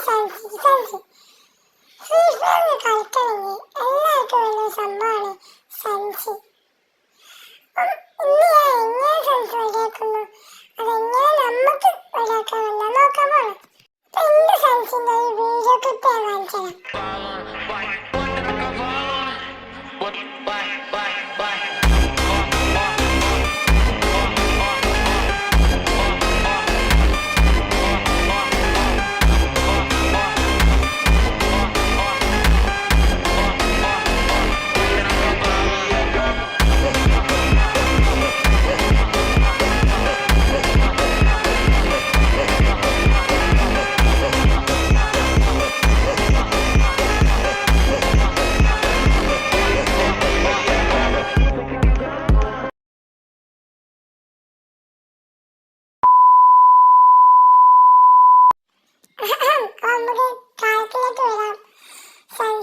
സഞ്ചി ഫ്രീ ഫയറിൽ കളിക്കണമെങ്കിൽ എല്ലാവർക്കും വേണ്ട സംഭവമാണ് സഞ്ചി. ഇന്ന് ഞാൻ എങ്ങനെ സഞ്ചി റെഡിയാക്കുന്നു, അതെങ്ങനെ നമുക്ക് റെഡിയാക്കാമെന്ന് നോക്കാൻ പോകണം. അപ്പൊ എന്റെ സഞ്ചിന്റെ ഈ വീഡിയോ ക്ലിപ്പ് ഞാൻ കാണിച്ചു തരാം.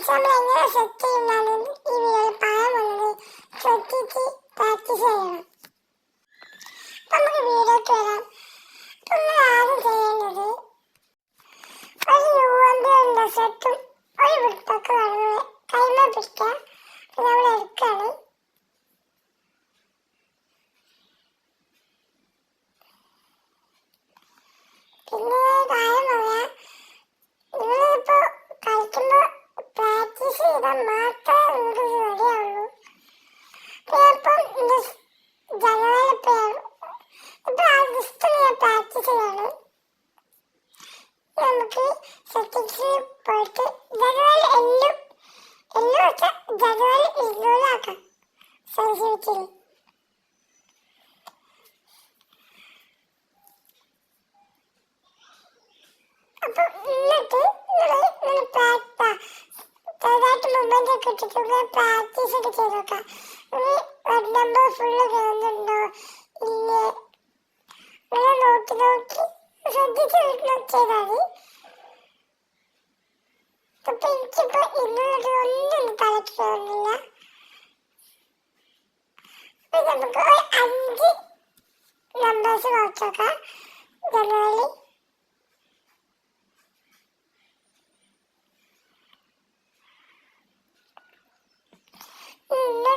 നമ്മൾ എങ്ങനെ സെറ്റ് ചെയ്യുന്നതാണ് ഈ വീഡിയോയിൽ പറയാൻ പോകുന്നത്. ശ്രദ്ധിച്ച് പ്രാക്ടീസ് ചെയ്യണം. നമുക്ക് വീഡിയോക്ക് വരാം. നിങ്ങൾ ആദ്യം ചെയ്യേണ്ടത് ഒരു USB സെറ്റും ഒരു വൃത്തൊക്കെ കൈമ പിടിക്കുക. നമ്മൾ എടുക്കുകയാണ്. പിന്നെ കാര്യം പറയാം, നിങ്ങളിപ്പോ കളിക്കുമ്പോ പ്രാക്ടീസ് ചെയ്താൽ മാത്രമേ നിങ്ങൾക്ക് റെഡിയാവുള്ളൂ. ഇപ്പം എന്റെ ജനറൽ ഇപ്പൊ ആ ജസ്റ്റ് ഞാൻ പ്രാക്ടീസ് ചെയ്യാണ്. നമുക്ക് സെറ്റിംഗ്സിൽ പോയിട്ട് ജനറൽ എല്ലാം വെച്ചാൽ ജനറൽ 200 ആക്കാം. സെൻസിറ്റിവിറ്റിയിൽ അപ്പൊ എന്നിട്ട് ചെറുതായിട്ട് മൊബൈൽ ഒക്കെ ഇട്ടിട്ട് പ്രാക്ടീസ് ഒക്കെ ചെയ്ത് നോക്കാം. റെഡ് നമ്പർ ഫുള്ള് കയറുന്നുണ്ടോ ഇല്ലേ നോക്കി ശ്രദ്ധിച്ച് ചെയ്താൽ മതി. അപ്പൊ എനിക്കിപ്പോ ഇന്നുള്ളത് ഒന്നും തലക്ക് കയറുന്നില്ല. നമുക്ക് ഒരു 5 നമ്പേഴ്സ് നോക്കിയോക്കാം. ജനറലി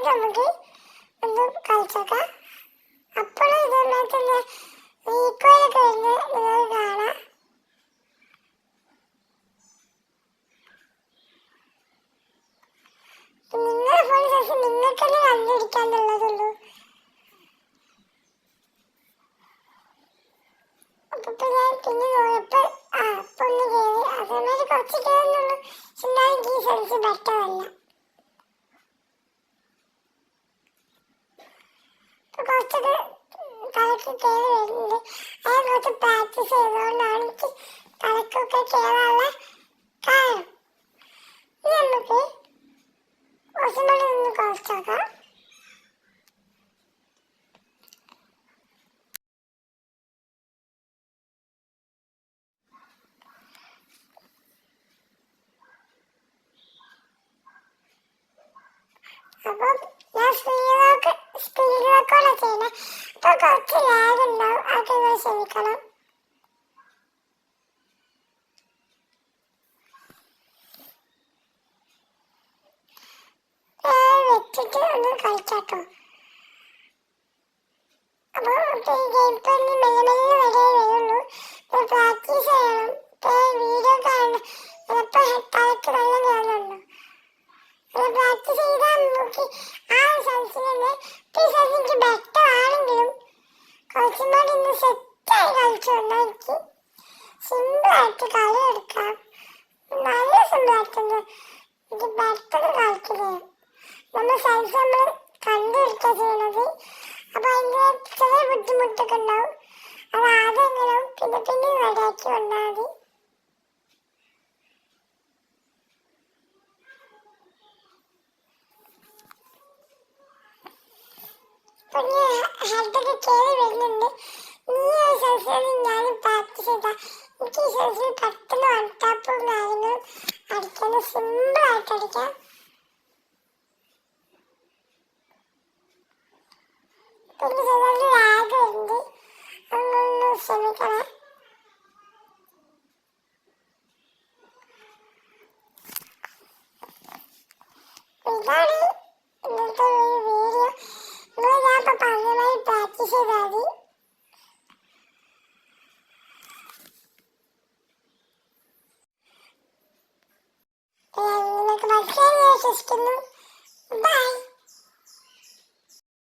നമുക്ക് ഒന്ന് കളിച്ചോക്കാം. അപ്പോഴും ഇതേമാതിരി തന്നെ ഈക്വലൊക്കെ വരുന്നത് നിങ്ങൾക്ക് കാണാം. നിങ്ങളുടെ ഫോൺ ശേഷം നിങ്ങൾക്ക് തന്നെ കണ്ടുപിടിക്കാന്നുള്ളതുള്ളൂ. അപ്പൊ ഞാൻ പിന്നെ നോക്കിയപ്പോ അപ്പൊ ഒന്ന് കയറി അതേമാതിരി കുറച്ച് കയറുന്നുള്ളൂ. പക്ഷെ എന്നാലും ഈ സെൻസ് ബെറ്ററല്ല. കുറച്ചൊക്കെ തലക്ക് കയറി വരുന്നുണ്ട്. അത് കുറച്ച് പ്രാക്ടീസ് ചെയ്തുകൊണ്ടാണ് എനിക്ക് തലക്കൊക്കെ കയറാനുള്ള കാരണം. ഇനി നമുക്ക് കുറച്ചും കൂടി ഒന്ന് കുറച്ച് നോക്കാം. അപ്പം ഞാൻ സ്പീഡ് റെക്കോർഡ് ചെയ്യണേ. അപ്പൊ കുറച്ച് ലാഗ് ഉണ്ടാവും, അതൊക്കെ ക്ഷമിക്കണം. വെച്ചിട്ട് ഒന്ന് കളിച്ചാട്ടോ. അപ്പൊ ഈ ഗെയിം ഇപ്പൊ മെല്ലെ മെല്ലെ വരെ വരുള്ളൂ. പ്രാക്ടീസ് ചെയ്യണം. വീഡിയോ കാണണം. ചിലപ്പോ തലക്ക് നല്ല കയറുന്നുണ്ടോ. പ്രാക്ടീസ് ചെയ്താൽ നോക്കി ആ സൈസിൽ തന്നെ എനിക്ക് ബെറ്റർ ആണെങ്കിലും കുറച്ചും കൂടി ഇന്ന് സെറ്റായി കളിച്ചു വന്നാൽ എനിക്ക് സിമ്പിളായിട്ട് കളി എടുക്കാം. നല്ല സിമ്പിളായിട്ടുണ്ട്. എനിക്ക് ബെറ്റർ കളിക്കുകയും നമ്മൾ സൈസ് നമ്മൾ കണ്ടുപിടിക്കുക ചെയ്യണത്. അപ്പൊ അതിൻ്റെ ചെറിയ ബുദ്ധിമുട്ടൊക്കെ ഉണ്ടാവും. അത് ആദ്യം എങ്ങനെയാവും പിന്നെ റെഡിയാക്കി വന്നാൽ മതി. ഹെഡൊക്കെ കയറി വരുന്നുണ്ട്. ഈ ഒരു സൈസിൽ ഞാനും പ്രാക്ടീസ് ചെയ്താൽ എനിക്ക് ഈ സൈസിൽ പെട്ടെന്ന് വൺടാപ്പും കാര്യങ്ങളും അടിക്കാൻ സിമ്പിളായിട്ട് അടിക്കാം. പിന്നെ ചെറിയൊരു ലാഗ് വരുന്നുണ്ട്, അതൊന്ന് ക്ഷമിക്കണം. ഇതാണ് ഇന്നത്തെ ഒരു വീഡിയോ. നിങ്ങൾ ഞാൻ ഇപ്പൊ പറഞ്ഞ പ്രാക്ടീസ് ചെയ്താൽ മതി. നിങ്ങൾക്ക് മനസ്സിലായി വിശ്വസിക്കുന്നു. ബൈ.